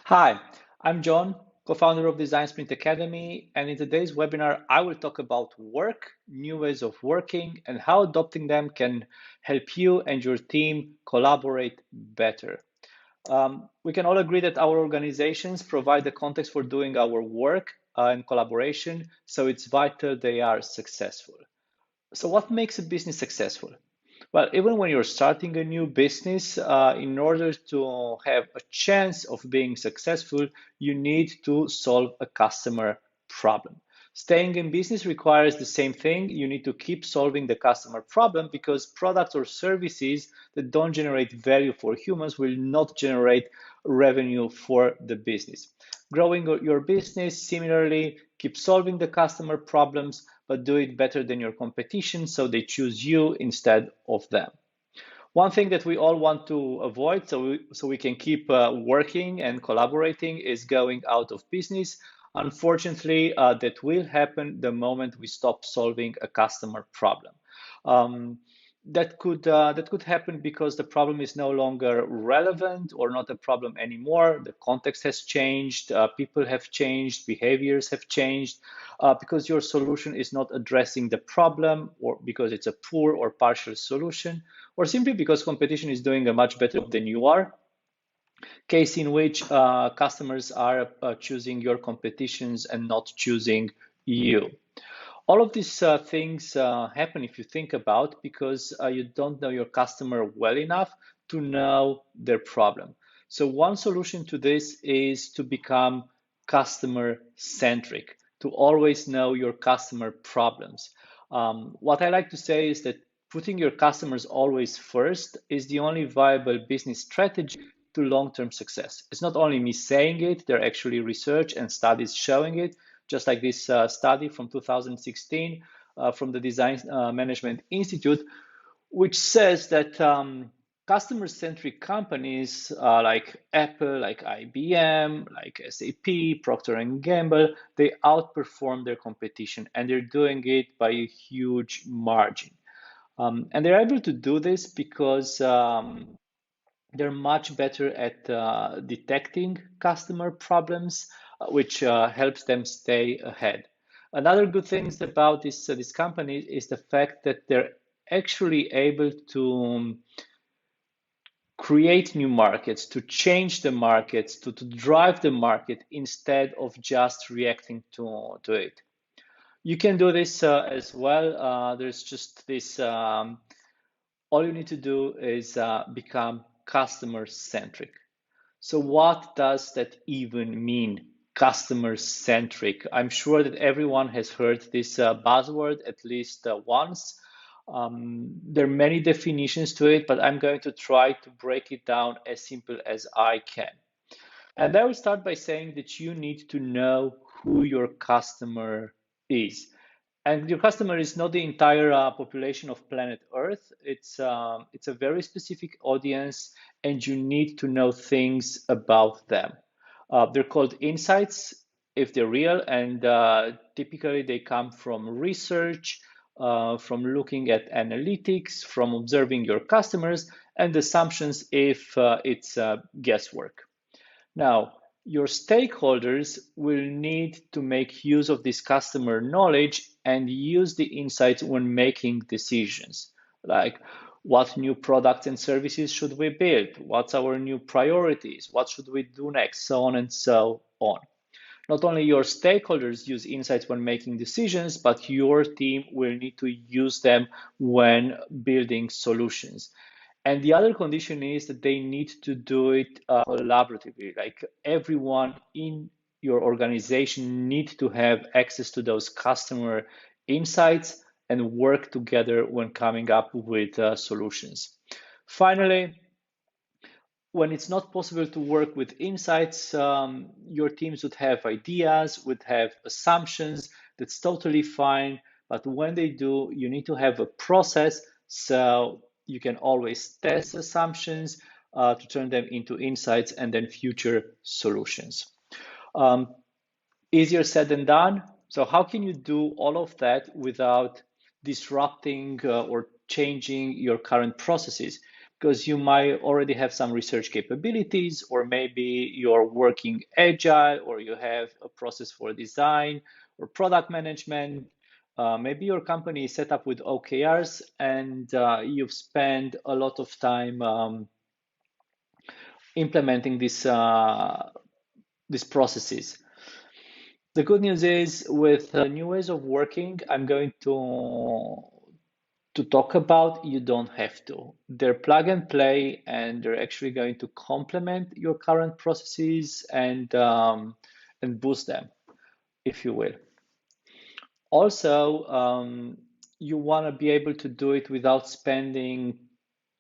Hi, I'm John, co-founder of Design Sprint Academy, and in today's webinar, I will talk about work, new ways of working, and how adopting them can help you and your team collaborate better. We can all agree that our organizations provide the context for doing our work and collaboration, so it's vital they are successful. So, what makes a business successful? Well, even when you're starting a new business, in order to have a chance of being successful, you need to solve a customer problem. Staying in business requires the same thing. You need to keep solving the customer problem because products or services that don't generate value for humans will not generate revenue for the business. Growing your business, similarly, keep solving the customer problems, but do it better than your competition so they choose you instead of them. One thing that we all want to avoid so we can keep working and collaborating is going out of business. Unfortunately, that will happen the moment we stop solving a customer problem. Um, that could happen because the problem is no longer relevant or not a problem anymore. The context has changed, people have changed, behaviors have changed, because your solution is not addressing the problem, or because it's a poor or partial solution, or simply because competition is doing a much better job than you are. Case in which customers are choosing your competitions and not choosing you. All of these things happen if you think about because you don't know your customer well enough to know their problem. So one solution to this is to become customer centric, to always know your customer problems. What I like to say is that putting your customers always first is the only viable business strategy to long-term success. It's not only me saying it, there are actually research and studies showing it, just like this study from 2016 from the Design Management Institute, which says that customer-centric companies like Apple, like IBM, like SAP, Procter and Gamble, they outperform their competition, and they're doing it by a huge margin. And they're able to do this because they're much better at detecting customer problems, which helps them stay ahead. Another good thing about this company is the fact that they're actually able to create new markets, to change the markets, to drive the market instead of just reacting to it. You can do this as well. There's just this all you need to do is become customer centric. So what does that even mean? Customer centric. I'm sure that everyone has heard this buzzword at least once. There are many definitions to it, but I'm going to try to break it down as simple as I can. And I will start by saying that you need to know who your customer is. And your customer is not the entire population of planet Earth. It's a very specific audience, and you need to know things about them. They're called insights if they're real, and typically they come from research, from looking at analytics, from observing your customers, and assumptions if it's guesswork. Now, your stakeholders will need to make use of this customer knowledge and use the insights when making decisions, like what new products and services should we build? What's our new priorities? What should we do next? So on and so on. Not only your stakeholders use insights when making decisions, but your team will need to use them when building solutions. And the other condition is that they need to do it collaboratively. Like everyone in your organization need to have access to those customer insights and work together when coming up with solutions. Finally, when it's not possible to work with insights, your teams would have ideas, would have assumptions. That's totally fine. But when they do, you need to have a process so you can always test assumptions to turn them into insights and then future solutions. Um, Easier said than done. So, how can you do all of that without disrupting or changing your current processes? because you might already have some research capabilities, or maybe you're working agile, or you have a process for design or product management. Maybe your company is set up with OKRs, and you've spent a lot of time implementing these processes. The good news is, with new ways of working, I'm going to talk about, you don't have to. They're plug and play, and they're actually going to complement your current processes and boost them, if you will. Also, you want to be able to do it without spending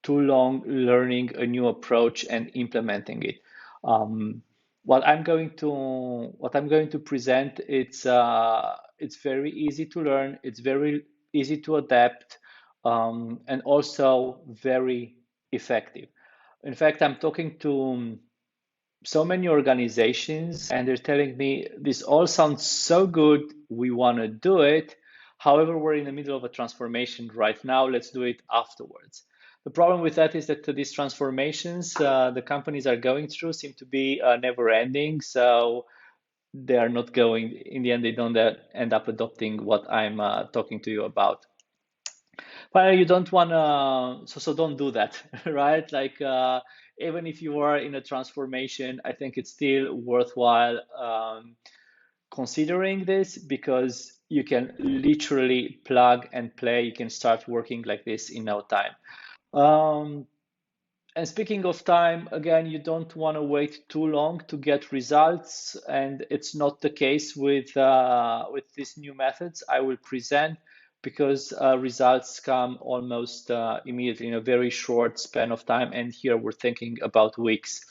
too long learning a new approach and implementing it. Um, what I'm going to present, it's very easy to learn, it's very easy to adapt, and also very effective. In fact, I'm talking to so many organizations, and they're telling me this all sounds so good, we want to do it. However, we're in the middle of a transformation right now, let's do it afterwards. The problem with that is that these transformations the companies are going through seem to be never ending, so they are not going, in the end they don't end up adopting what I'm talking to you about. Well, you don't want to, so don't do that, right? Like, even if you are in a transformation, I think it's still worthwhile considering this, because you can literally plug and play. You can start working like this in no time. Um, and speaking of time, again, you don't want to wait too long to get results, and it's not the case with these new methods I will present, because results come almost immediately in a very short span of time, and here we're thinking about weeks.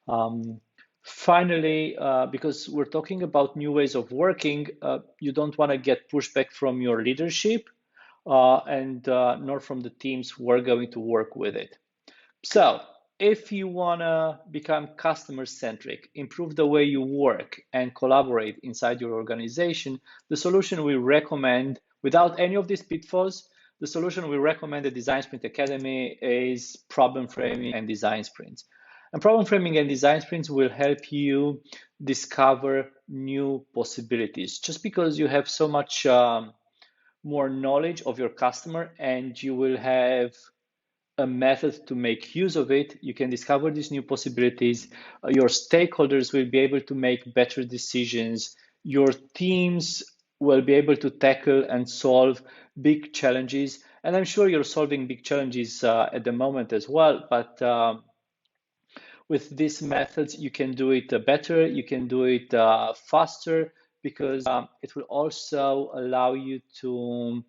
Um, Finally, because we're talking about new ways of working, you don't want to get pushback from your leadership, and nor from the teams who are going to work with it. So, if you want to become customer centric, improve the way you work and collaborate inside your organization, the solution we recommend, without any of these pitfalls, the solution we recommend at Design Sprint Academy is problem framing and design sprints. And problem framing and design sprints will help you discover new possibilities. Just because you have so much more knowledge of your customer, and you will have a method to make use of it, you can discover these new possibilities. Your stakeholders will be able to make better decisions. Your teams will be able to tackle and solve big challenges. And I'm sure you're solving big challenges at the moment as well, but with these methods, you can do it better, you can do it faster, because it will also allow you to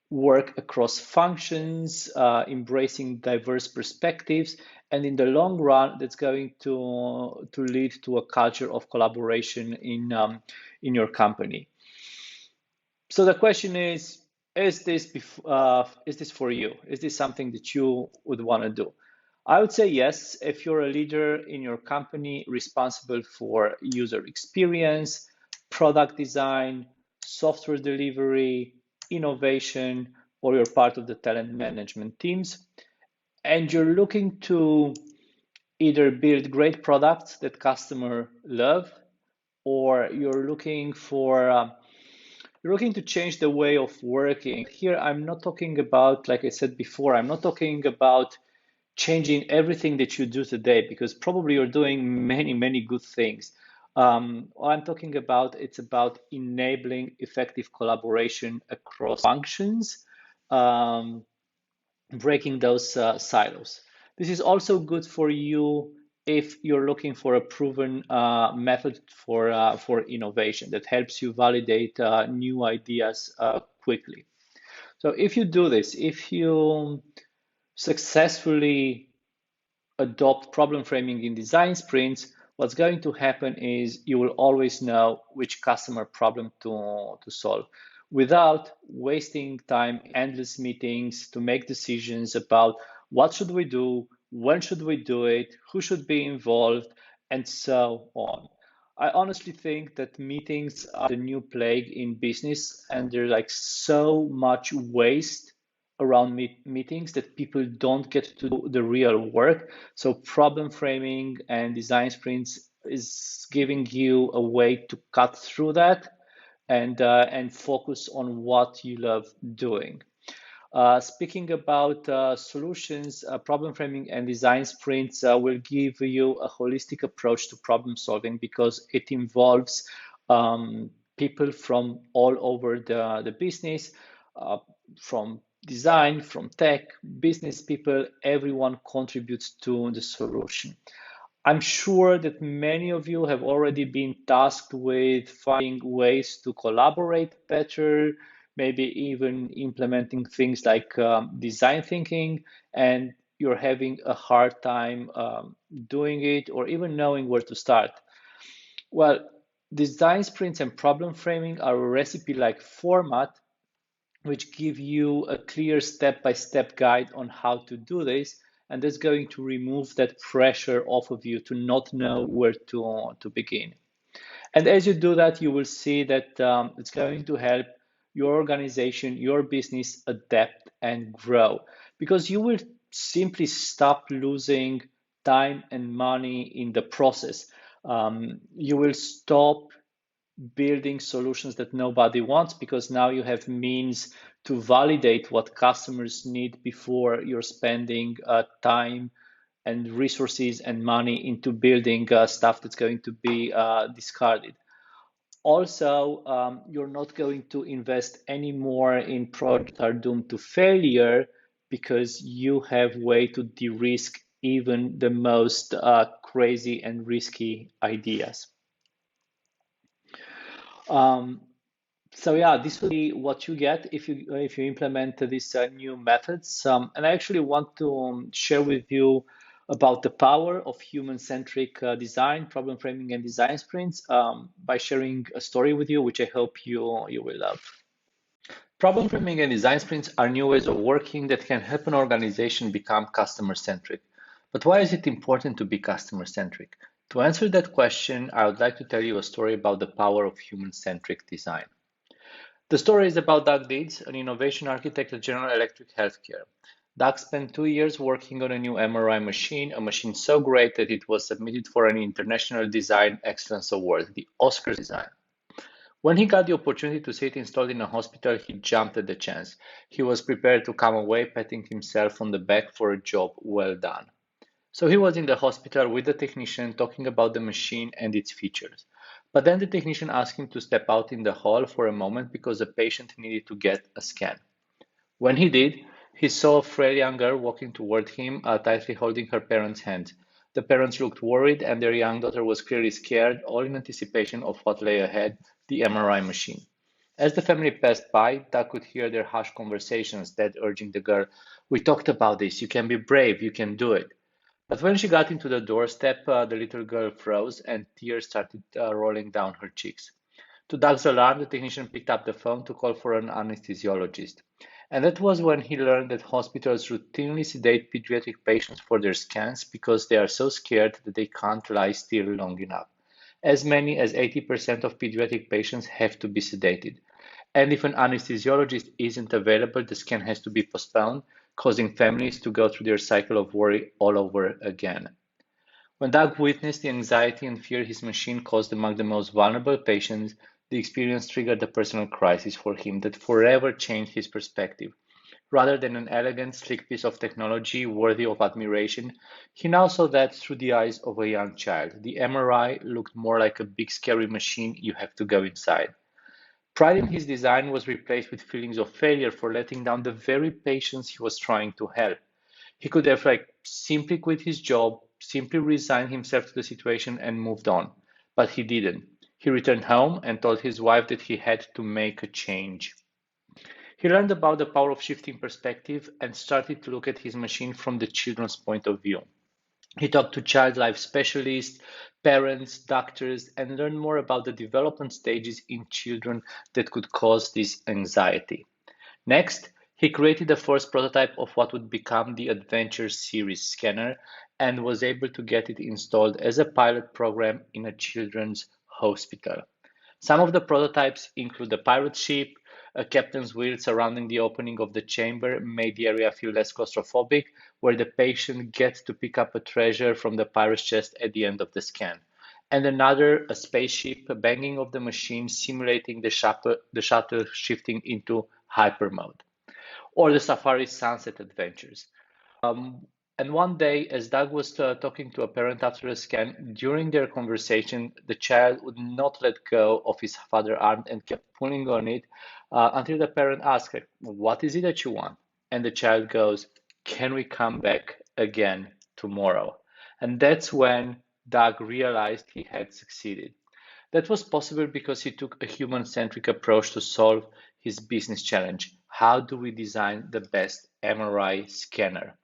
work across functions, embracing diverse perspectives. And in the long run, that's going to lead to a culture of collaboration in your company. So the question is this for you? Is this something that you would want to do? I would say yes, if you're a leader in your company responsible for user experience, product design, software delivery, innovation, or you're part of the talent management teams, and you're looking to either build great products that customer love, or you're looking to change the way of working. Here, I'm not talking about, like I said before, I'm not talking about changing everything that you do today, because probably you're doing many, many good things. What I'm talking about, it's about enabling effective collaboration across functions, um, breaking those silos. This is also good for you if you're looking for a proven method for innovation that helps you validate new ideas quickly. So if you do this, if you successfully adopt problem framing in design sprints, what's going to happen is you will always know which customer problem to solve without wasting time, endless meetings to make decisions about what should we do, when should we do it, who should be involved, and so on. I honestly think that meetings are the new plague in business, and there's like so much waste around meetings that people don't get to do the real work. So problem framing and design sprints is giving you a way to cut through that and focus on what you love doing. Speaking about solutions, problem framing and design sprints will give you a holistic approach to problem solving because it involves people from all over the business, uh, from design, from tech, business people, everyone contributes to the solution. I'm sure that many of you have already been tasked with finding ways to collaborate better, maybe even implementing things like design thinking, and you're having a hard time doing it or even knowing where to start. Well, design sprints and problem framing are a recipe-like format which give you a clear step-by-step guide on how to do this. And that's going to remove that pressure off of you to not know where to begin. And as you do that, you will see that it's going to help your organization, your business adapt and grow because you will simply stop losing time and money in the process. You will stop building solutions that nobody wants because now you have means to validate what customers need before you're spending time and resources and money into building stuff that's going to be discarded. Also, you're not going to invest any more in projects that are doomed to failure because you have way to de-risk even the most crazy and risky ideas. Um, So yeah, this will be what you get if you implement these new methods. And I actually want to share with you about the power of human-centric design, problem framing, and design sprints by sharing a story with you, which I hope you will love. Problem framing and design sprints are new ways of working that can help an organization become customer-centric. But why is it important to be customer-centric? To answer that question, I would like to tell you a story about the power of human-centric design. The story is about Doug Deeds, an innovation architect at General Electric Healthcare. Doug spent 2 years working on a new MRI machine, a machine so great that it was submitted for an International Design Excellence Award, the Oscars design. When he got the opportunity to see it installed in a hospital, he jumped at the chance. He was prepared to come away patting himself on the back for a job well done. So he was in the hospital with the technician talking about the machine and its features. But then the technician asked him to step out in the hall for a moment because the patient needed to get a scan. When he did, he saw a frail young girl walking toward him, tightly holding her parents' hand. The parents looked worried, and their young daughter was clearly scared, all in anticipation of what lay ahead, the MRI machine. As the family passed by, Doug could hear their hushed conversations, Dad urging the girl, "We talked about this. You can be brave. You can do it." But when she got into the doorstep, the little girl froze and tears started rolling down her cheeks. To Doug's alarm, the technician picked up the phone to call for an anesthesiologist. And that was when he learned that hospitals routinely sedate pediatric patients for their scans because they are so scared that they can't lie still long enough. As many as 80% of pediatric patients have to be sedated. And if an anesthesiologist isn't available, the scan has to be postponed, causing families to go through their cycle of worry all over again. When Doug witnessed the anxiety and fear his machine caused among the most vulnerable patients, the experience triggered a personal crisis for him that forever changed his perspective. Rather than an elegant, slick piece of technology worthy of admiration, he now saw that through the eyes of a young child. The MRI looked more like a big, scary machine you have to go inside. Pride in his design was replaced with feelings of failure for letting down the very patients he was trying to help. He could have simply quit his job, simply resigned himself to the situation and moved on. But he didn't. He returned home and told his wife that he had to make a change. He learned about the power of shifting perspective and started to look at his machine from the children's point of view. He talked to child life specialists, parents, doctors, and learned more about the development stages in children that could cause this anxiety. Next, he created the first prototype of what would become the Adventure Series scanner and was able to get it installed as a pilot program in a children's hospital. Some of the prototypes include the pirate ship, A captain's wheel surrounding the opening of the chamber made the area feel less claustrophobic, where the patient gets to pick up a treasure from the pirate's chest at the end of the scan. And another, a spaceship, a banging of the machine simulating the shuttle shifting into hyper mode. Or the Safari Sunset Adventures. Um, and one day, as Doug was talking to a parent after a scan, during their conversation, the child would not let go of his father's arm and kept pulling on it until the parent asked her, "What is it that you want?" And the child goes, "Can we come back again tomorrow?" And that's when Doug realized he had succeeded. That was possible because he took a human-centric approach to solve his business challenge. How do we design the best MRI scanner?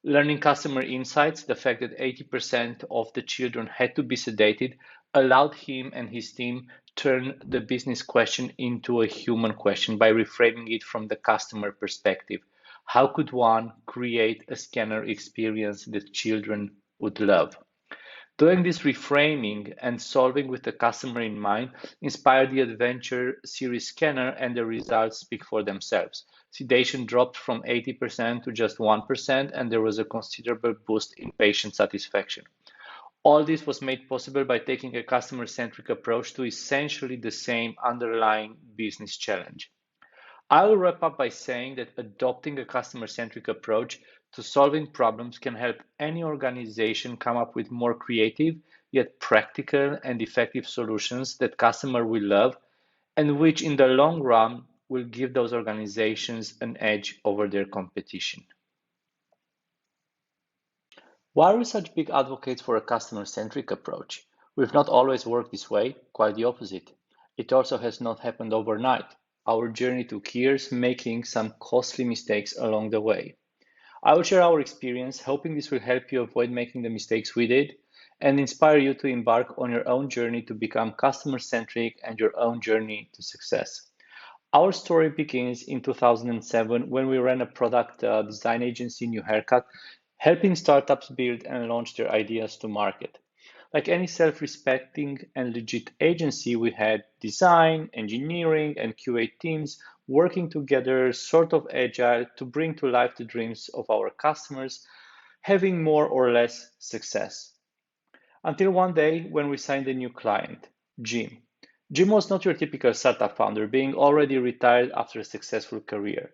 Learning customer insights, the fact that 80% of the children had to be sedated, allowed him and his team turn the business question into a human question by reframing it from the customer perspective. How could one create a scanner experience that children would love? Doing this reframing and solving with the customer in mind inspired the Adventure series scanner, and the results speak for themselves. Sedation dropped from 80% to just 1%, and there was a considerable boost in patient satisfaction. All this was made possible by taking a customer centric approach to essentially the same underlying business challenge. I will wrap up by saying that adopting a customer-centric approach to solving problems can help any organization come up with more creative yet practical and effective solutions that customer will love and which in the long run will give those organizations an edge over their competition. Why are we such big advocates for a customer-centric approach? We've not always worked this way, quite the opposite. It also has not happened overnight. Our journey took years, making some costly mistakes along the way. I will share our experience, hoping this will help you avoid making the mistakes we did and inspire you to embark on your own journey to become customer-centric and your own journey to success. Our story begins in 2007 when we ran a product design agency, New Haircut, helping startups build and launch their ideas to market. Like any self respecting and legit agency, we had design, engineering, and QA teams working together, sort of agile, to bring to life the dreams of our customers, having more or less success. Until one day when we signed a new client, Jim. Jim was not your typical startup founder, being already retired after a successful career.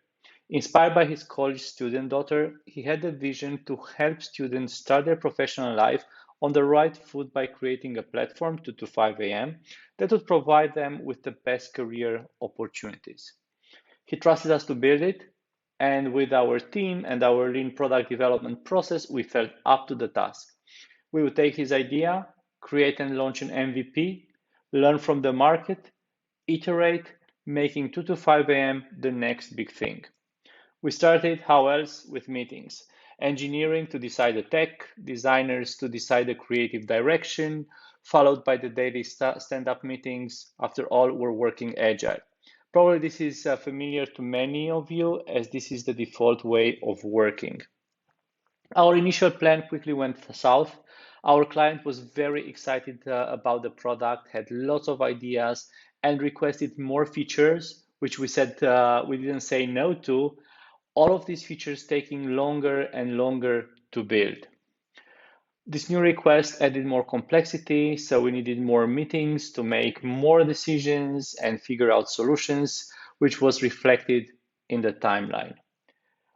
Inspired by his college student daughter, he had a vision to help students start their professional life on the right foot by creating a platform 2 to 5 a.m. that would provide them with the best career opportunities. He trusted us to build it, and with our team and our lean product development process, we felt up to the task. We would take his idea, create and launch an MVP, learn from the market, iterate, making 2 to 5 a.m. the next big thing. We started, how else, with meetings. Engineering to decide the tech, designers to decide the creative direction, followed by the daily stand up meetings. After all, we're working agile. Probably this is familiar to many of you, as this is the default way of working. Our initial plan quickly went south. Our client was very excited about the product, had lots of ideas, and requested more features, which we said we didn't say no to. All of these features taking longer and longer to build. This new request added more complexity, so we needed more meetings to make more decisions and figure out solutions, which was reflected in the timeline,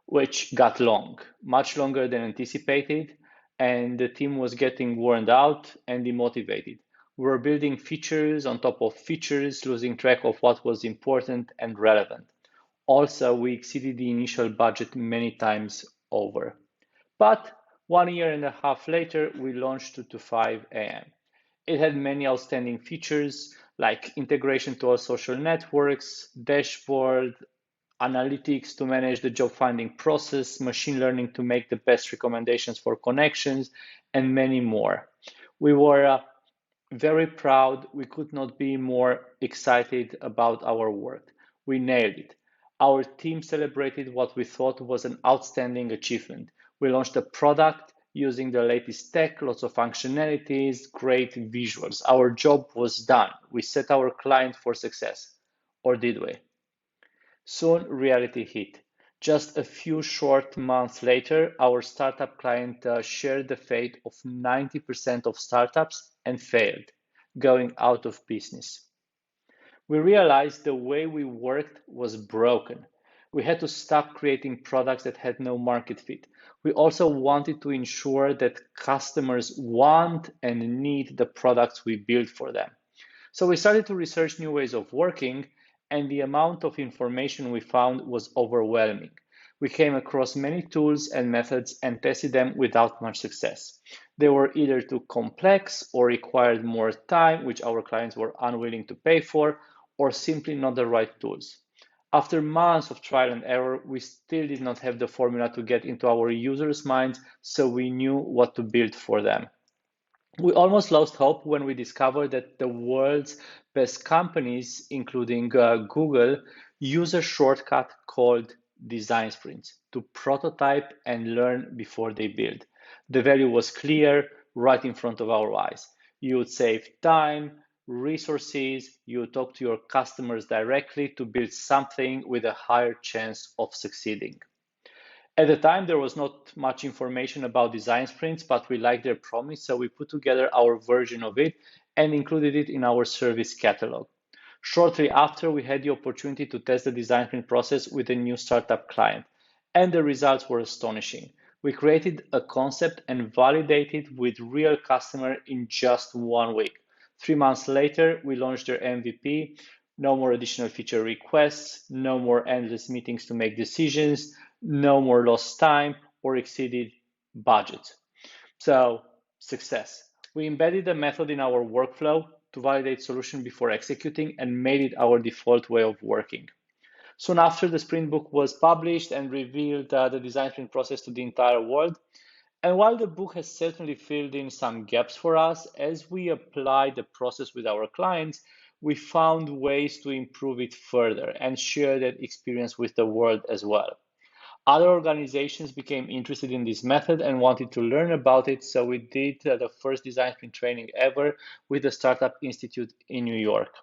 which got long, much longer than anticipated, and the team was getting worn out and demotivated. We were building features on top of features, losing track of what was important and relevant. Also, we exceeded the initial budget many times over. But 1 year and a half later, we launched 2 to 5 a.m. It had many outstanding features like integration to all social networks, dashboard, analytics to manage the job finding process, machine learning to make the best recommendations for connections, and many more. We were very proud. We could not be more excited about our work. We nailed it. Our team celebrated what we thought was an outstanding achievement. We launched a product using the latest tech, lots of functionalities, great visuals. Our job was done. We set our client for success. Or did we? Soon, reality hit. Just a few short months later, our startup client shared the fate of 90% of startups and failed, going out of business. We realized the way we worked was broken. We had to stop creating products that had no market fit. We also wanted to ensure that customers want and need the products we build for them. So we started to research new ways of working, and the amount of information we found was overwhelming. We came across many tools and methods and tested them without much success. They were either too complex or required more time, which our clients were unwilling to pay for, or simply not the right tools. After months of trial and error, we still did not have the formula to get into our users' minds, so we knew what to build for them. We almost lost hope when we discovered that the world's best companies, including Google, use a shortcut called design sprints to prototype and learn before they build. The value was clear right in front of our eyes. You would save time, resources, you would talk to your customers directly to build something with a higher chance of succeeding. At the time, there was not much information about design sprints, but we liked their promise, so we put together our version of it and included it in our service catalog. Shortly after, we had the opportunity to test the design sprint process with a new startup client, and the results were astonishing. We created a concept and validated with real customer in just 1 week. 3 months later, we launched their MVP. No more additional feature requests, no more endless meetings to make decisions, no more lost time or exceeded budget. So, success. We embedded the method in our workflow to validate solution before executing and made it our default way of working. Soon after, the sprint book was published and revealed the design sprint process to the entire world. And while the book has certainly filled in some gaps for us, as we applied the process with our clients, we found ways to improve it further and share that experience with the world as well. Other organizations became interested in this method and wanted to learn about it, so we did the first design sprint training ever with the Startup Institute in New York.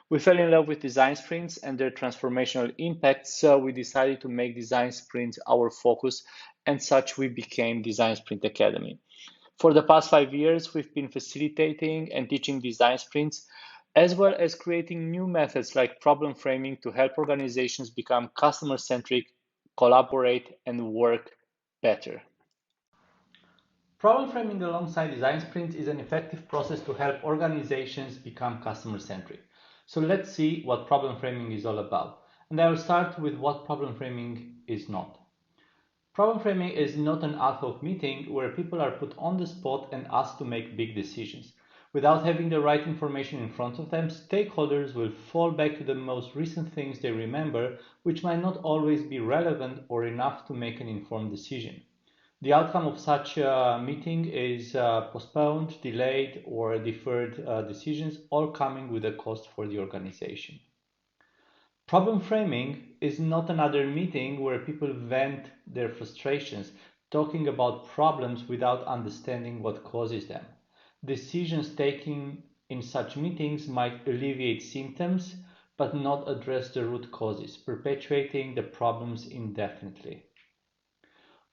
We fell in love with design sprints and their transformational impact, so we decided to make design sprints our focus, and such we became Design Sprint Academy. For the past 5 years, we've been facilitating and teaching design sprints, as well as creating new methods like problem framing to help organizations become customer centric, collaborate, and work better. Problem framing alongside design sprints is an effective process to help organizations become customer centric. So let's see what problem framing is all about. And I will start with what problem framing is not. Problem framing is not an ad hoc meeting where people are put on the spot and asked to make big decisions. Without having the right information in front of them, stakeholders will fall back to the most recent things they remember, which might not always be relevant or enough to make an informed decision. The outcome of such a meeting is postponed, delayed, or deferred decisions, all coming with a cost for the organization. Problem framing is not another meeting where people vent their frustrations, talking about problems without understanding what causes them. Decisions taken in such meetings might alleviate symptoms, but not address the root causes, perpetuating the problems indefinitely.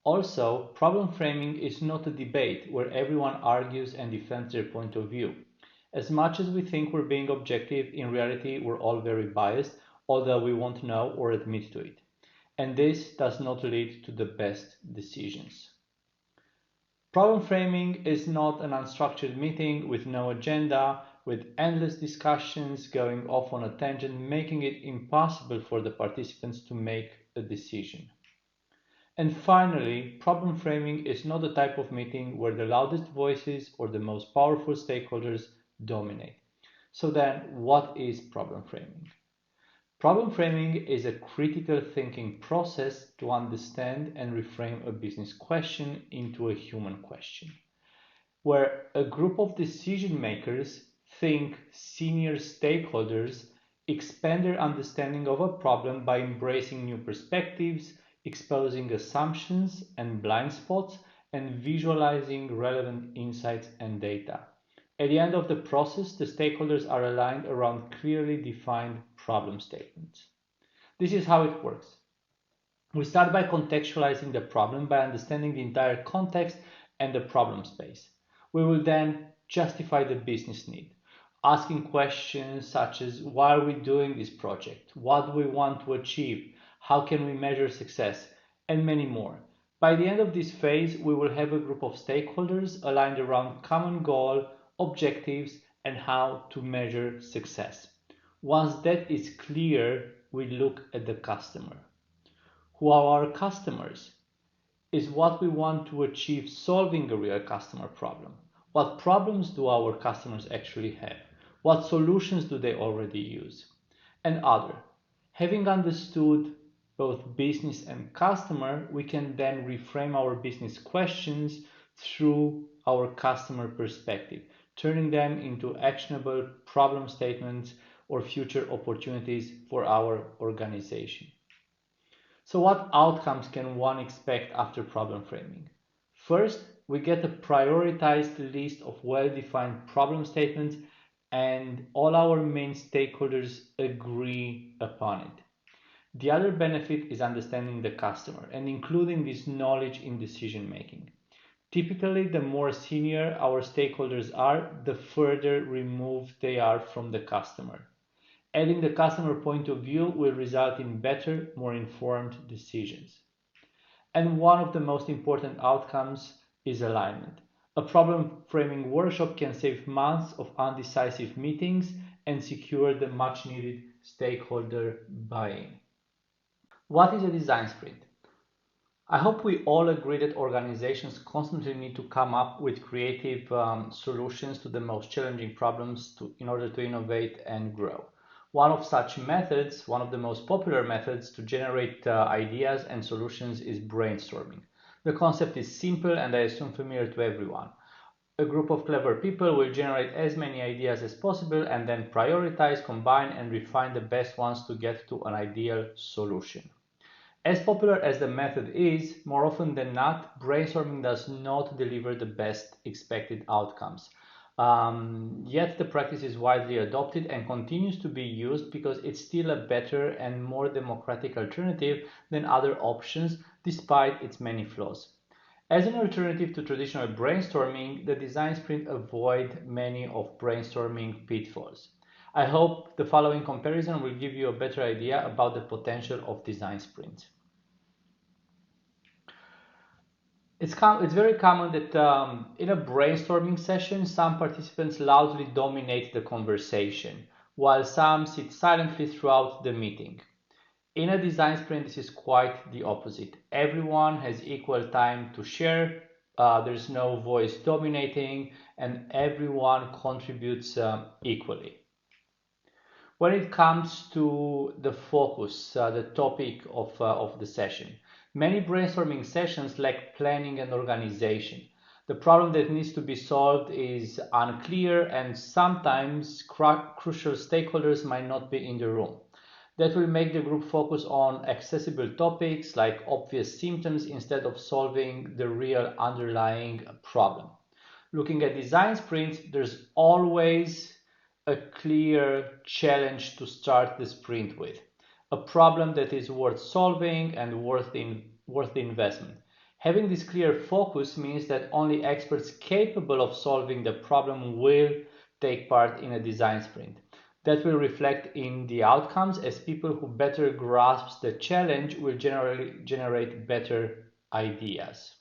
Also, problem framing is not a debate where everyone argues and defends their point of view. As much as we think we're being objective, in reality we're all very biased, although we won't know or admit to it. And this does not lead to the best decisions. Problem framing is not an unstructured meeting with no agenda, with endless discussions going off on a tangent, making it impossible for the participants to make a decision. And finally, problem framing is not the type of meeting where the loudest voices or the most powerful stakeholders dominate. So then, what is problem framing? Problem framing is a critical thinking process to understand and reframe a business question into a human question, where a group of decision makers think senior stakeholders expand their understanding of a problem by embracing new perspectives, exposing assumptions and blind spots, and visualizing relevant insights and data. At the end of the process, the stakeholders are aligned around clearly defined problem statements. This is how it works. We start by contextualizing the problem by understanding the entire context and the problem space. We will then justify the business need, asking questions such as why are we doing this project? What do we want to achieve? How can we measure success? And many more. By the end of this phase, we will have a group of stakeholders aligned around common goal, objectives, and how to measure success. Once that is clear, we look at the customer. Who are our customers? Is what we want to achieve solving a real customer problem? What problems do our customers actually have? What solutions do they already use? And other. Having understood both business and customer, we can then reframe our business questions through our customer perspective, turning them into actionable problem statements or future opportunities for our organization. So what outcomes can one expect after problem framing? First, we get a prioritized list of well-defined problem statements and all our main stakeholders agree upon it. The other benefit is understanding the customer and including this knowledge in decision making. Typically, the more senior our stakeholders are, the further removed they are from the customer. Adding the customer point of view will result in better, more informed decisions. And one of the most important outcomes is alignment. A problem framing workshop can save months of undecisive meetings and secure the much needed stakeholder buy-in. What is a design sprint? I hope we all agree that organizations constantly need to come up with creative solutions to the most challenging problems in order to innovate and grow. One of such methods, one of the most popular methods to generate ideas and solutions is brainstorming. The concept is simple and I assume familiar to everyone. A group of clever people will generate as many ideas as possible and then prioritize, combine, and refine the best ones to get to an ideal solution. As popular as the method is, more often than not, brainstorming does not deliver the best expected outcomes. Yet the practice is widely adopted and continues to be used because it's still a better and more democratic alternative than other options despite its many flaws. As an alternative to traditional brainstorming, the design sprint avoids many of brainstorming pitfalls. I hope the following comparison will give you a better idea about the potential of design sprints. It's very common that in a brainstorming session, some participants loudly dominate the conversation, while some sit silently throughout the meeting. In a design sprint, this is quite the opposite. Everyone has equal time to share, there's no voice dominating, and everyone contributes equally. When it comes to the focus, the topic of the session, many brainstorming sessions lack planning and organization. The problem that needs to be solved is unclear and sometimes crucial stakeholders might not be in the room. That will make the group focus on accessible topics like obvious symptoms instead of solving the real underlying problem. Looking at design sprints, there's always a clear challenge to start the sprint with, a problem that is worth solving and worth the investment. Having this clear focus means that only experts capable of solving the problem will take part in a design sprint. That will reflect in the outcomes as people who better grasp the challenge will generally generate better ideas.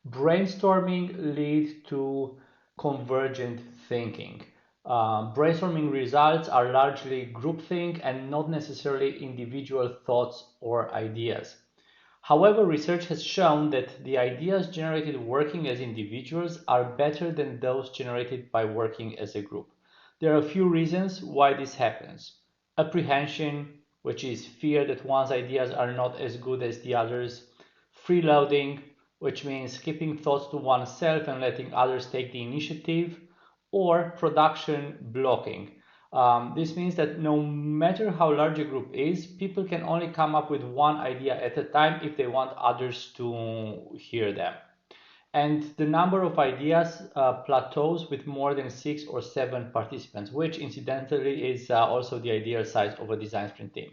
Brainstorming leads to convergent thinking. Brainstorming results are largely groupthink and not necessarily individual thoughts or ideas. However, research has shown that the ideas generated working as individuals are better than those generated by working as a group. There are a few reasons why this happens. Apprehension, which is fear that one's ideas are not as good as the others. Freeloading, which means keeping thoughts to oneself and letting others take the initiative. Or production blocking. This means that no matter how large a group is, people can only come up with one idea at a time if they want others to hear them. And the number of ideas plateaus with more than 6 or 7 participants, which incidentally is also the ideal size of a design sprint team.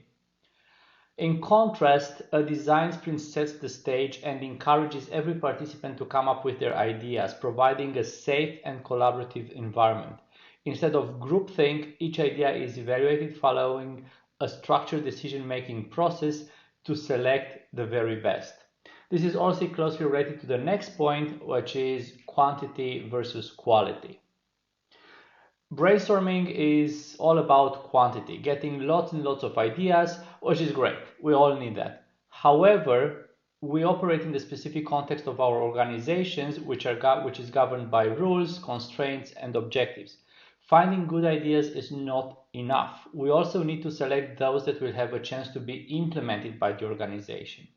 In contrast, a design sprint sets the stage and encourages every participant to come up with their ideas, providing a safe and collaborative environment. Instead of groupthink, each idea is evaluated following a structured decision-making process to select the very best. This is also closely related to the next point, which is quantity versus quality. Brainstorming is all about quantity, getting lots and lots of ideas, which is great. We all need that. However, we operate in the specific context of our organizations, which is governed by rules, constraints, and objectives. Finding good ideas is not enough. We also need to select those that will have a chance to be implemented by the organization.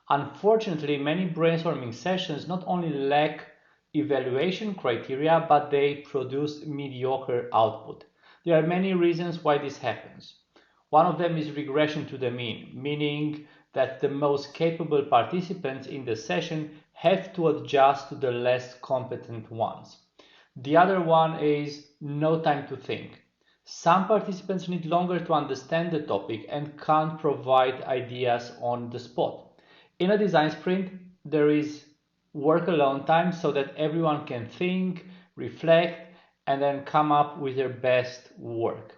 Unfortunately, many brainstorming sessions not only lack evaluation criteria, but they produce mediocre output. There are many reasons why this happens. One of them is regression to the mean, meaning that the most capable participants in the session have to adjust to the less competent ones. The other one is no time to think. Some participants need longer to understand the topic and can't provide ideas on the spot. In a design sprint, there is work alone time so that everyone can think, reflect, and then come up with their best work.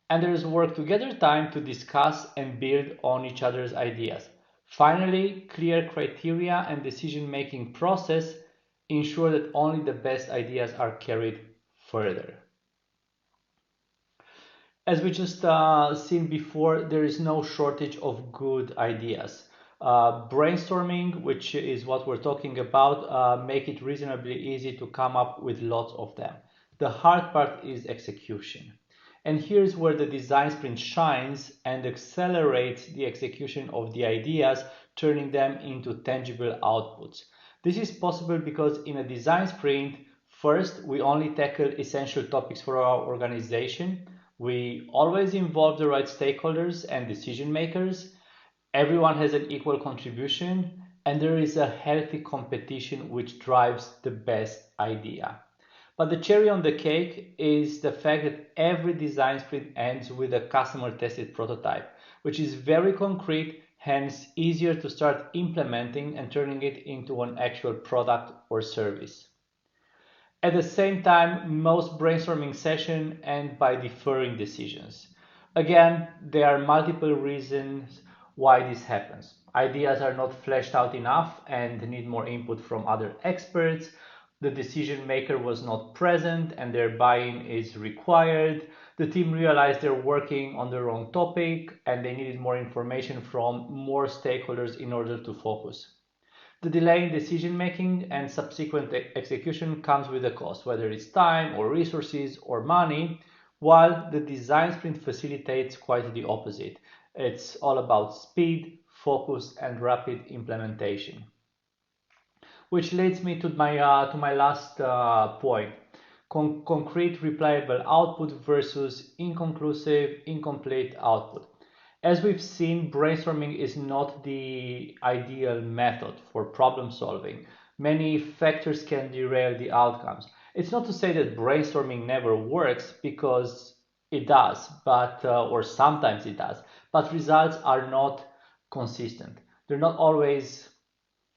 And there is work together time to discuss and build on each other's ideas. Finally, clear criteria and decision-making process ensure that only the best ideas are carried further. As we just seen before, there is no shortage of good ideas. Brainstorming, which is what we're talking about, make it reasonably easy to come up with lots of them. The hard part is execution. And here's where the design sprint shines and accelerates the execution of the ideas, turning them into tangible outputs. This is possible because in a design sprint, first, we only tackle essential topics for our organization. We always involve the right stakeholders and decision makers. Everyone has an equal contribution, and there is a healthy competition which drives the best idea. But the cherry on the cake is the fact that every design sprint ends with a customer tested prototype, which is very concrete, hence easier to start implementing and turning it into an actual product or service. At the same time, most brainstorming sessions end by deferring decisions. Again, there are multiple reasons why this happens. Ideas are not fleshed out enough and need more input from other experts. The decision maker was not present and their buy-in is required. The team realized they're working on the wrong topic and they needed more information from more stakeholders in order to focus. The delay in decision making and subsequent execution comes with a cost, whether it's time or resources or money, while the design sprint facilitates quite the opposite. It's all about speed, focus, and rapid implementation. Which leads me to my last point. Concrete replayable output versus inconclusive, incomplete output. As we've seen, brainstorming is not the ideal method for problem solving. Many factors can derail the outcomes. It's not to say that brainstorming never works, because it does, but or sometimes it does, but results are not consistent. They're not always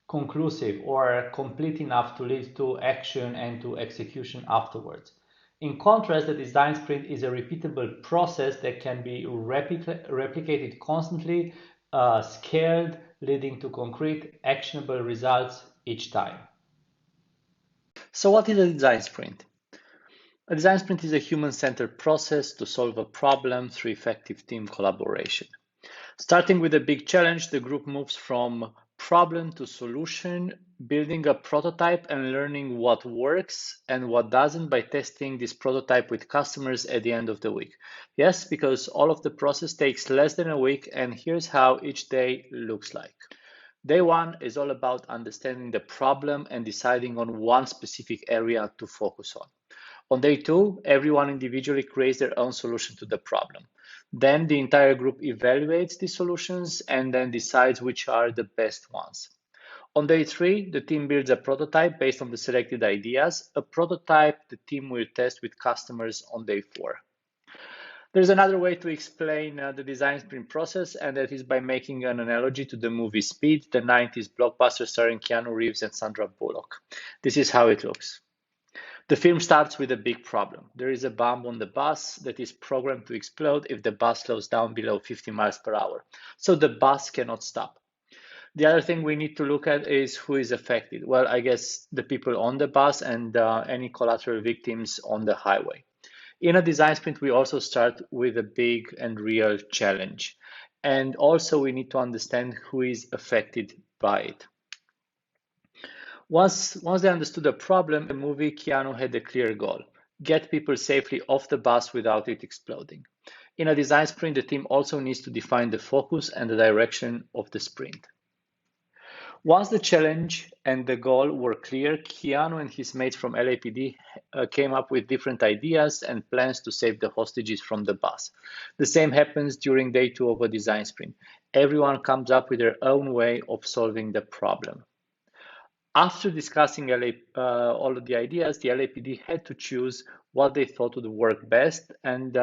conclusive or complete enough to lead to action and to execution afterwards. In contrast, the design sprint is a repeatable process that can be replicated constantly, scaled, leading to concrete, actionable results each time. So what is a design sprint? A design sprint is a human-centered process to solve a problem through effective team collaboration. Starting with a big challenge, the group moves from problem to solution, building a prototype and learning what works and what doesn't by testing this prototype with customers at the end of the week. Yes, because all of the process takes less than a week, and here's how each day looks like. Day one is all about understanding the problem and deciding on one specific area to focus on. On day two, everyone individually creates their own solution to the problem. Then the entire group evaluates the solutions and then decides which are the best ones. On day three, the team builds a prototype based on the selected ideas, a prototype the team will test with customers on day four. There's another way to explain the design sprint process, and that is by making an analogy to the movie Speed, the 90s blockbuster starring Keanu Reeves and Sandra Bullock. This is how it looks. The film starts with a big problem. There is a bomb on the bus that is programmed to explode if the bus slows down below 50 miles per hour. So the bus cannot stop. The other thing we need to look at is who is affected. Well, I guess the people on the bus and any collateral victims on the highway. In a design sprint, we also start with a big and real challenge. And also we need to understand who is affected by it. Once they understood the problem, the movie Keanu had a clear goal: get people safely off the bus without it exploding. In a design sprint, the team also needs to define the focus and the direction of the sprint. Once the challenge and the goal were clear, Keanu and his mates from LAPD came up with different ideas and plans to save the hostages from the bus. The same happens during day two of a design sprint. Everyone comes up with their own way of solving the problem. After discussing all of the ideas, the LAPD had to choose what they thought would work best and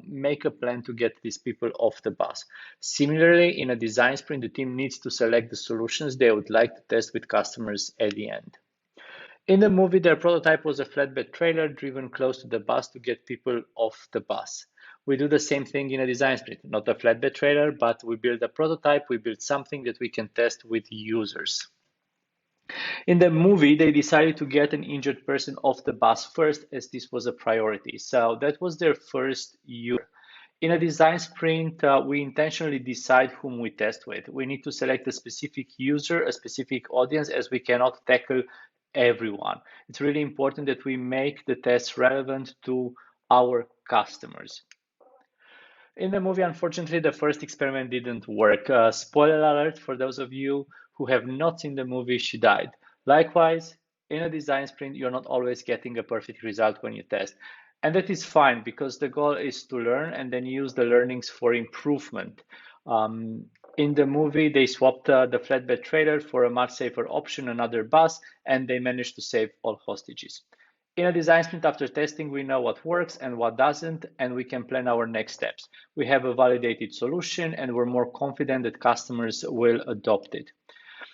make a plan to get these people off the bus. Similarly, in a design sprint, the team needs to select the solutions they would like to test with customers at the end. In the movie, their prototype was a flatbed trailer driven close to the bus to get people off the bus. We do the same thing in a design sprint, not a flatbed trailer, but we build a prototype, we build something that we can test with users. In the movie, they decided to get an injured person off the bus first, as this was a priority. So that was their first user. In a design sprint, we intentionally decide whom we test with. We need to select a specific user, a specific audience, as we cannot tackle everyone. It's really important that we make the tests relevant to our customers. In the movie, unfortunately, the first experiment didn't work. Spoiler alert for those of you who have not seen the movie, she died. Likewise, in a design sprint, you're not always getting a perfect result when you test. And that is fine because the goal is to learn and then use the learnings for improvement. In the movie, they swapped the flatbed trailer for a much safer option, another bus, and they managed to save all hostages. In a design sprint, after testing, we know what works and what doesn't, and we can plan our next steps. We have a validated solution, and we're more confident that customers will adopt it.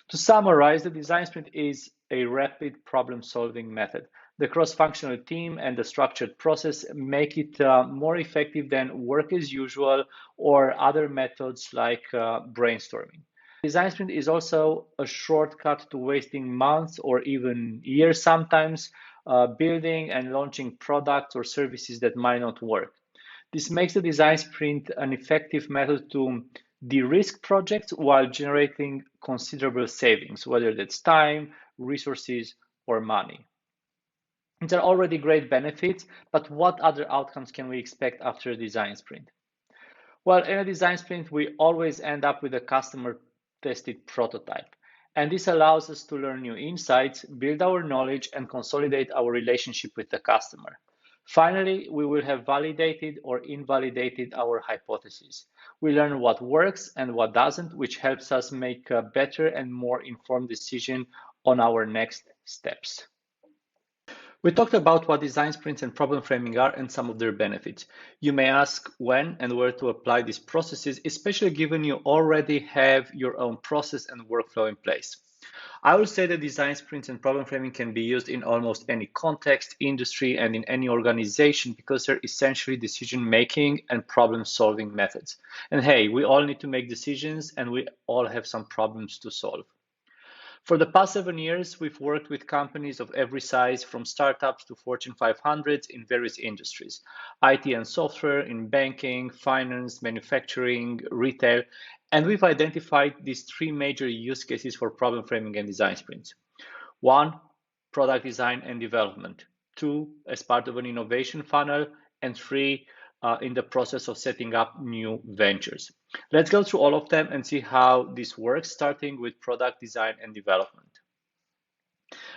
To summarize, the design sprint is a rapid problem-solving method. The cross-functional team and the structured process make it more effective than work as usual or other methods like brainstorming. Design sprint is also a shortcut to wasting months or even years sometimes building and launching products or services that might not work. This makes the design sprint an effective method to de-risk projects while generating considerable savings, whether that's time, resources, or money. There are already great benefits, but what other outcomes can we expect after a design sprint? Well, in a design sprint, we always end up with a customer tested prototype. And this allows us to learn new insights, build our knowledge, and consolidate our relationship with the customer. Finally, we will have validated or invalidated our hypothesis. We learn what works and what doesn't, which helps us make a better and more informed decision on our next steps. We talked about what design sprints and problem framing are and some of their benefits. You may ask when and where to apply these processes, especially given you already have your own process and workflow in place. I will say that design sprints and problem framing can be used in almost any context, industry, and in any organization because they're essentially decision-making and problem-solving methods. And hey, we all need to make decisions and we all have some problems to solve. For the past 7 years, we've worked with companies of every size, from startups to Fortune 500s in various industries: IT and software, in banking, finance, manufacturing, retail, and we've identified these three major use cases for problem framing and design sprints. One, product design and development. Two, as part of an innovation funnel. And three, in the process of setting up new ventures. Let's go through all of them and see how this works, starting with product design and development.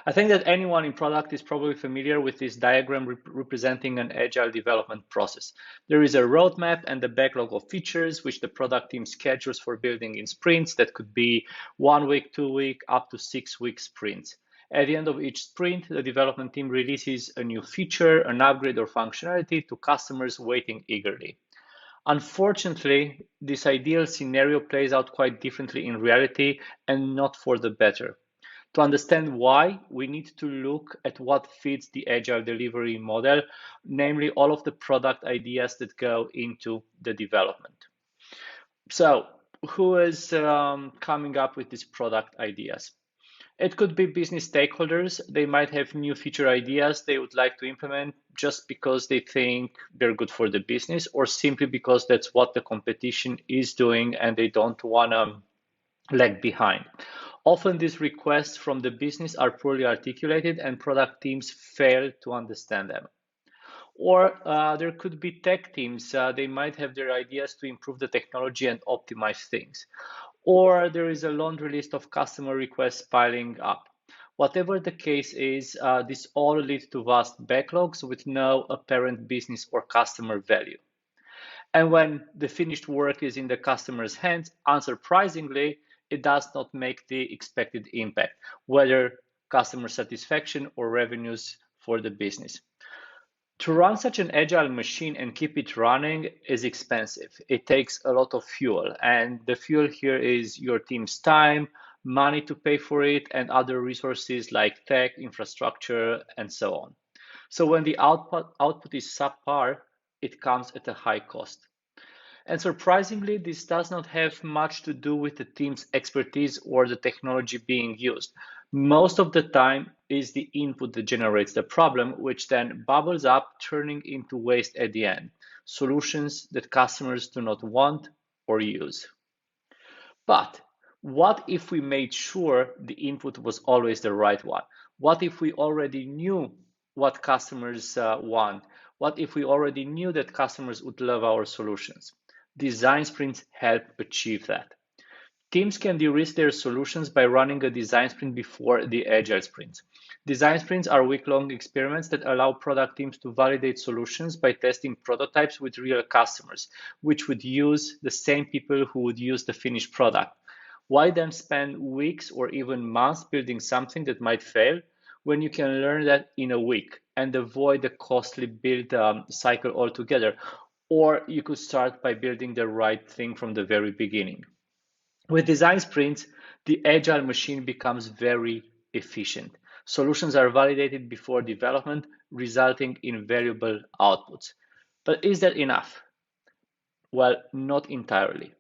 I think that anyone in product is probably familiar with this diagram representing an agile development process. There is a roadmap and a backlog of features which the product team schedules for building in sprints that could be 1 week, 2 week, up to 6 week sprints. At the end of each sprint, the development team releases a new feature, an upgrade, or functionality to customers waiting eagerly. Unfortunately, this ideal scenario plays out quite differently in reality and not for the better. To understand why, we need to look at what fits the agile delivery model, namely all of the product ideas that go into the development. So, who is coming up with these product ideas? It could be business stakeholders. They might have new feature ideas they would like to implement just because they think they're good for the business, or simply because that's what the competition is doing and they don't want to lag behind. Often these requests from the business are poorly articulated and product teams fail to understand them. Or there could be tech teams. They might have their ideas to improve the technology and optimize things. Or there is a laundry list of customer requests piling up. Whatever the case is, this all leads to vast backlogs with no apparent business or customer value. And when the finished work is in the customer's hands, unsurprisingly, it does not make the expected impact, whether customer satisfaction or revenues for the business. To run such an agile machine and keep it running is expensive. It takes a lot of fuel, and the fuel here is your team's time, money to pay for it, and other resources like tech, infrastructure, and so on. So when the output is subpar, it comes at a high cost. And surprisingly, this does not have much to do with the team's expertise or the technology being used. Most of the time is the input that generates the problem, which then bubbles up, turning into waste at the end. Solutions that customers do not want or use. But what if we made sure the input was always the right one? What if we already knew what customers want? What if we already knew that customers would love our solutions? Design sprints help achieve that. Teams can de-risk their solutions by running a design sprint before the agile sprints. Design sprints are week-long experiments that allow product teams to validate solutions by testing prototypes with real customers, which would use the same people who would use the finished product. Why then spend weeks or even months building something that might fail when you can learn that in a week and avoid the costly build cycle altogether? Or you could start by building the right thing from the very beginning. With design sprints, the agile machine becomes very efficient. Solutions are validated before development, resulting in valuable outputs. But is that enough? Well, not entirely.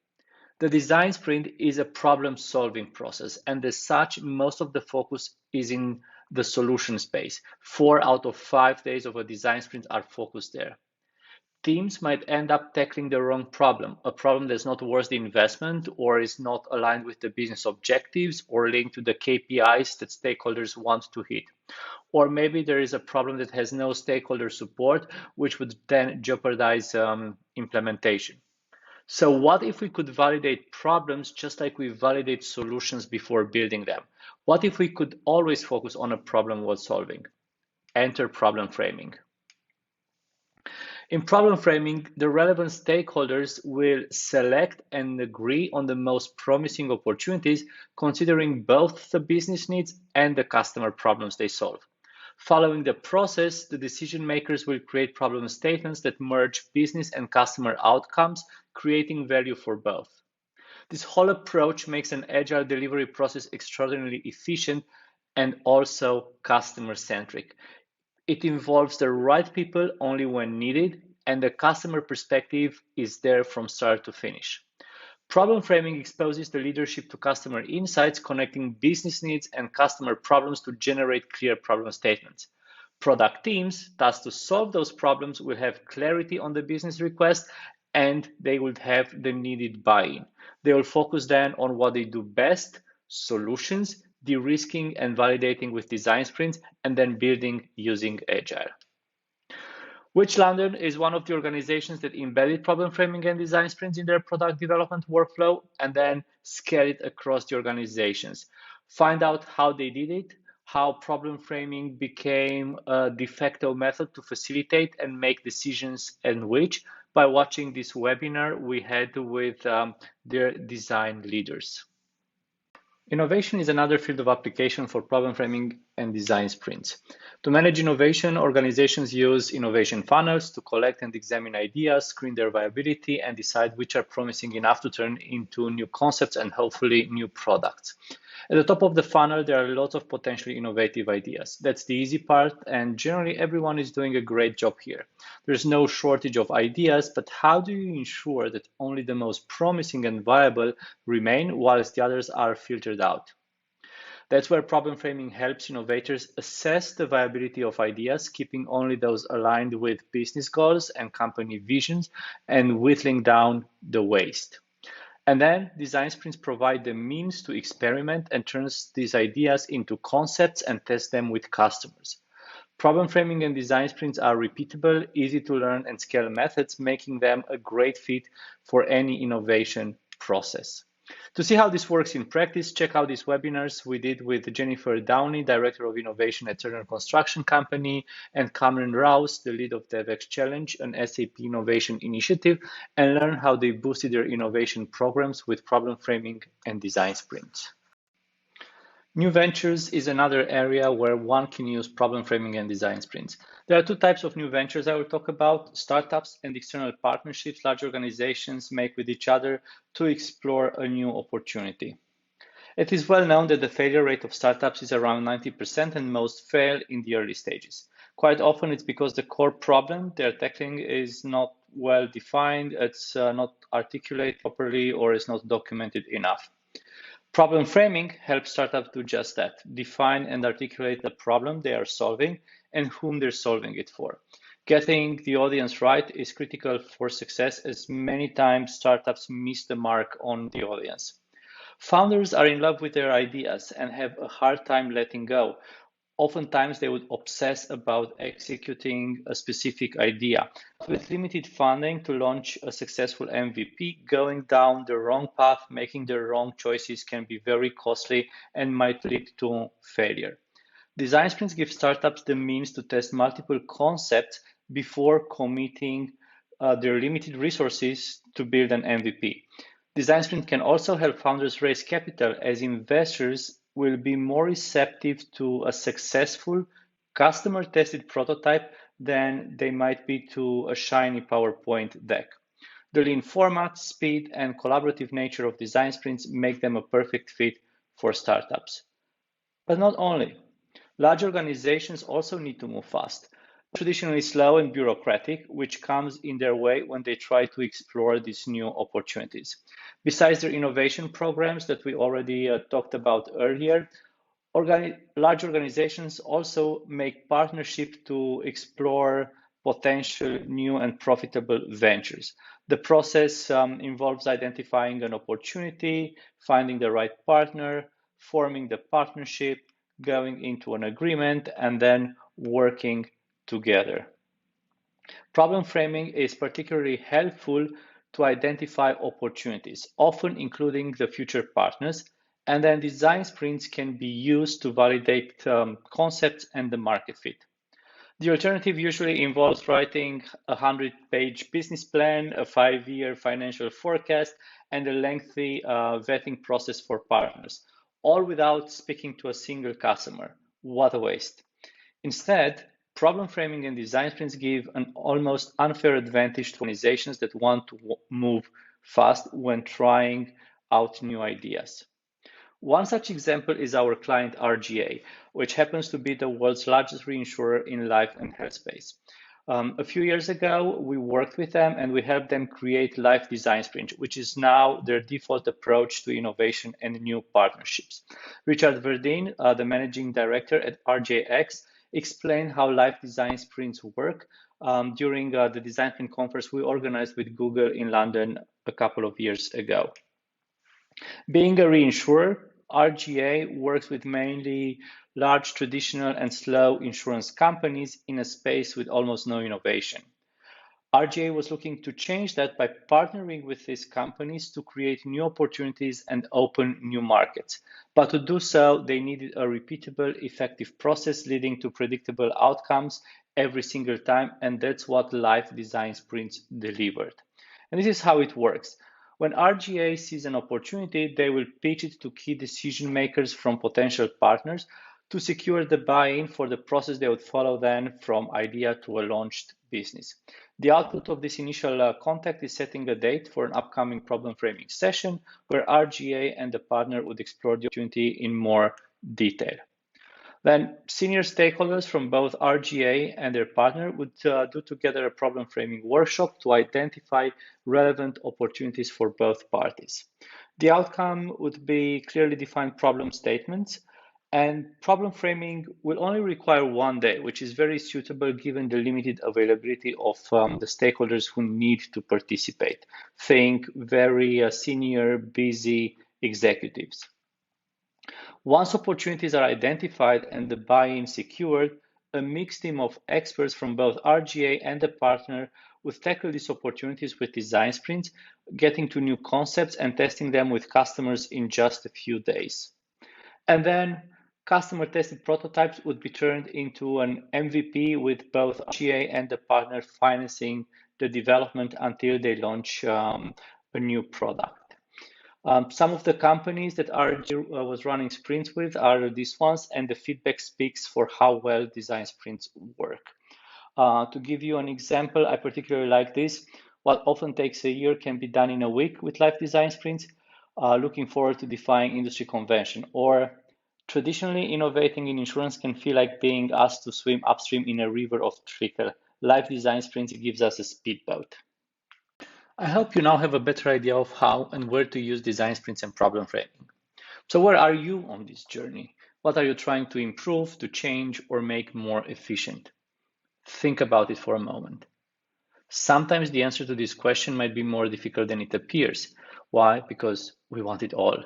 The design sprint is a problem-solving process, and as such, most of the focus is in the solution space. 4 out of 5 days of a design sprint are focused there. Teams might end up tackling the wrong problem, a problem that's not worth the investment or is not aligned with the business objectives or linked to the KPIs that stakeholders want to hit. Or maybe there is a problem that has no stakeholder support, which would then jeopardize implementation. So what if we could validate problems just like we validate solutions before building them? What if we could always focus on a problem worth solving? Enter problem framing. In problem framing, the relevant stakeholders will select and agree on the most promising opportunities, considering both the business needs and the customer problems they solve. Following the process, the decision makers will create problem statements that merge business and customer outcomes, creating value for both. This whole approach makes an agile delivery process extraordinarily efficient and also customer-centric. It involves the right people only when needed, and the customer perspective is there from start to finish. Problem framing exposes the leadership to customer insights, connecting business needs and customer problems to generate clear problem statements. Product teams tasked to solve those problems will have clarity on the business request and they will have the needed buy-in. They will focus then on what they do best, solutions, de-risking and validating with design sprints, and then building using Agile. Which London is one of the organizations that embedded problem framing and design sprints in their product development workflow and then scaled it across the organizations. Find out how they did it, how problem framing became a de facto method to facilitate and make decisions, and which, by watching this webinar we had with their design leaders. Innovation is another field of application for problem framing and design sprints. To manage innovation, organizations use innovation funnels to collect and examine ideas, screen their viability, and decide which are promising enough to turn into new concepts and hopefully new products. At the top of the funnel, there are lots of potentially innovative ideas. That's the easy part, and generally everyone is doing a great job here. There's no shortage of ideas, but how do you ensure that only the most promising and viable remain whilst the others are filtered out? That's where problem framing helps innovators assess the viability of ideas, keeping only those aligned with business goals and company visions and whittling down the waste. And then design sprints provide the means to experiment and turn these ideas into concepts and test them with customers. Problem framing and design sprints are repeatable, easy to learn, and scale methods, making them a great fit for any innovation process. To see how this works in practice, check out these webinars we did with Jennifer Downey, Director of Innovation at Turner Construction Company, and Cameron Rouse, the lead of DevX Challenge, an SAP innovation initiative, and learn how they boosted their innovation programs with problem framing and design sprints. New ventures is another area where one can use problem framing and design sprints. There are two types of new ventures I will talk about: startups and external partnerships large organizations make with each other to explore a new opportunity. It is well known that the failure rate of startups is around 90% and most fail in the early stages. Quite often it's because the core problem they're tackling is not well defined, it's not articulated properly, or is not documented enough. Problem framing helps startups do just that: define and articulate the problem they are solving and whom they're solving it for. Getting the audience right is critical for success, as many times startups miss the mark on the audience. Founders are in love with their ideas and have a hard time letting go. Oftentimes, they would obsess about executing a specific idea. With limited funding to launch a successful MVP, going down the wrong path, making the wrong choices can be very costly and might lead to failure. Design sprints give startups the means to test multiple concepts before committing their limited resources to build an MVP. Design sprint can also help founders raise capital, as investors will be more receptive to a successful customer-tested prototype than they might be to a shiny PowerPoint deck. The lean format, speed, and collaborative nature of design sprints make them a perfect fit for startups. But not only. Large organizations also need to move fast, traditionally slow and bureaucratic, which comes in their way when they try to explore these new opportunities. Besides their innovation programs that we already talked about earlier, large organizations also make partnerships to explore potential new and profitable ventures. The process involves identifying an opportunity, finding the right partner, forming the partnership, going into an agreement, and then working together. Problem framing is particularly helpful to identify opportunities, often including the future partners, and then design sprints can be used to validate concepts and the market fit. The alternative usually involves writing a 100-page business plan, a 5-year financial forecast, and a lengthy vetting process for partners, all without speaking to a single customer. What a waste. Instead, problem framing and design sprints give an almost unfair advantage to organizations that want to move fast when trying out new ideas. One such example is our client RGA, which happens to be the world's largest reinsurer in life and health space. A few years ago, we worked with them and we helped them create Life Design Sprint, which is now their default approach to innovation and new partnerships. Richard Verdin, the managing director at RJX, explained how Life Design Sprints work during the Design Sprint conference we organized with Google in London a couple of years ago. Being a reinsurer, RGA works with mainly large traditional and slow insurance companies in a space with almost no innovation. RGA was looking to change that by partnering with these companies to create new opportunities and open new markets. But to do so, they needed a repeatable, effective process leading to predictable outcomes every single time, and that's what Life Design Sprints delivered. And this is how it works. When RGA sees an opportunity, they will pitch it to key decision makers from potential partners to secure the buy-in for the process they would follow then from idea to a launched business. The output of this initial contact is setting a date for an upcoming problem framing session where RGA and the partner would explore the opportunity in more detail. Then senior stakeholders from both RGA and their partner would do together a problem framing workshop to identify relevant opportunities for both parties. The outcome would be clearly defined problem statements, and problem framing will only require 1 day, which is very suitable given the limited availability of the stakeholders who need to participate. Think very senior, busy executives. Once opportunities are identified and the buy-in secured, a mixed team of experts from both RGA and the partner will tackle these opportunities with design sprints, getting to new concepts and testing them with customers in just a few days. And then customer tested prototypes would be turned into an MVP with both RGA and the partner financing the development until they launch a new product. Some of the companies that RG was running sprints with are these ones, and the feedback speaks for how well design sprints work. To give you an example, I particularly like this. What often takes a year can be done in a week with live design sprints. Looking forward to defying industry convention. Or traditionally, innovating in insurance can feel like being asked to swim upstream in a river of trickle. Live design sprints gives us a speedboat. I hope you now have a better idea of how and where to use design sprints and problem framing. So where are you on this journey? What are you trying to improve, to change, or make more efficient? Think about it for a moment. Sometimes the answer to this question might be more difficult than it appears. Why? Because we want it all.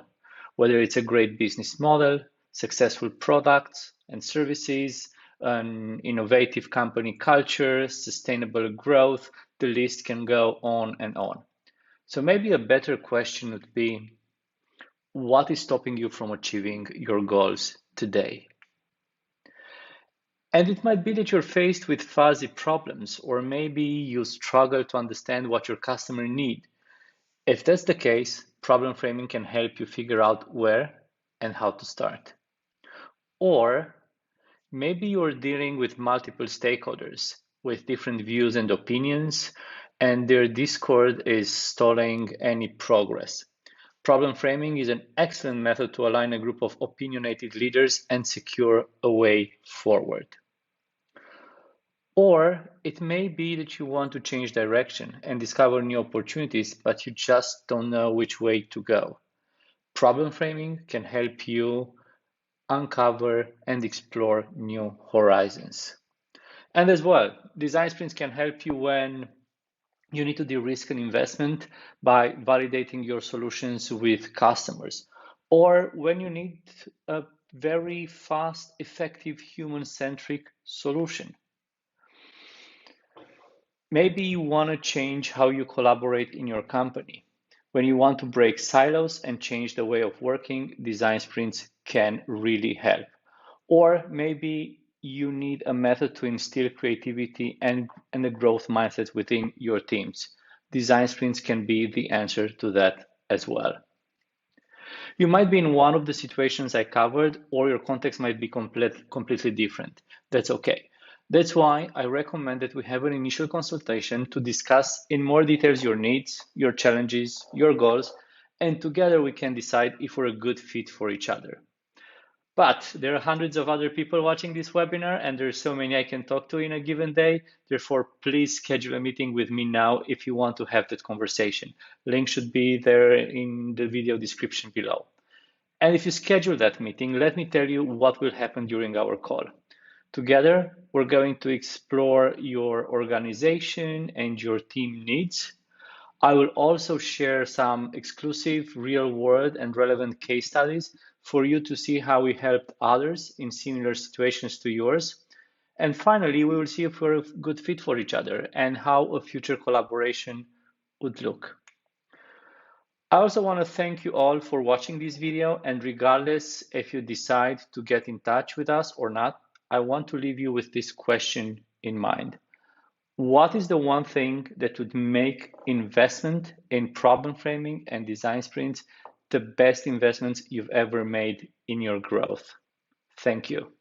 Whether it's a great business model, successful products and services, an innovative company culture, sustainable growth, the list can go on and on. So maybe a better question would be, what is stopping you from achieving your goals today? And it might be that you're faced with fuzzy problems, or maybe you struggle to understand what your customer need. If that's the case, problem framing can help you figure out where and how to start. Or maybe you're dealing with multiple stakeholders with different views and opinions, and their discord is stalling any progress. Problem framing is an excellent method to align a group of opinionated leaders and secure a way forward. Or it may be that you want to change direction and discover new opportunities, but you just don't know which way to go. Problem framing can help you uncover and explore new horizons. And as well, design sprints can help you when you need to de-risk an investment by validating your solutions with customers, or when you need a very fast, effective, human-centric solution. Maybe you want to change how you collaborate in your company. When you want to break silos and change the way of working, design sprints can really help. Or maybe you need a method to instill creativity and a growth mindset within your teams. Design sprints can be the answer to that as well. You might be in one of the situations I covered, or your context might be completely different. That's okay. That's why I recommend that we have an initial consultation to discuss in more details your needs, your challenges, your goals, and together we can decide if we're a good fit for each other. But there are hundreds of other people watching this webinar, and there's so many I can talk to in a given day. Therefore, please schedule a meeting with me now if you want to have that conversation. Link should be there in the video description below. And if you schedule that meeting, let me tell you what will happen during our call. Together, we're going to explore your organization and your team needs. I will also share some exclusive real-world and relevant case studies for you to see how we helped others in similar situations to yours. And finally, we will see if we're a good fit for each other and how a future collaboration would look. I also want to thank you all for watching this video, and regardless if you decide to get in touch with us or not, I want to leave you with this question in mind. What is the one thing that would make investment in problem framing and design sprints the best investments you've ever made in your growth? Thank you.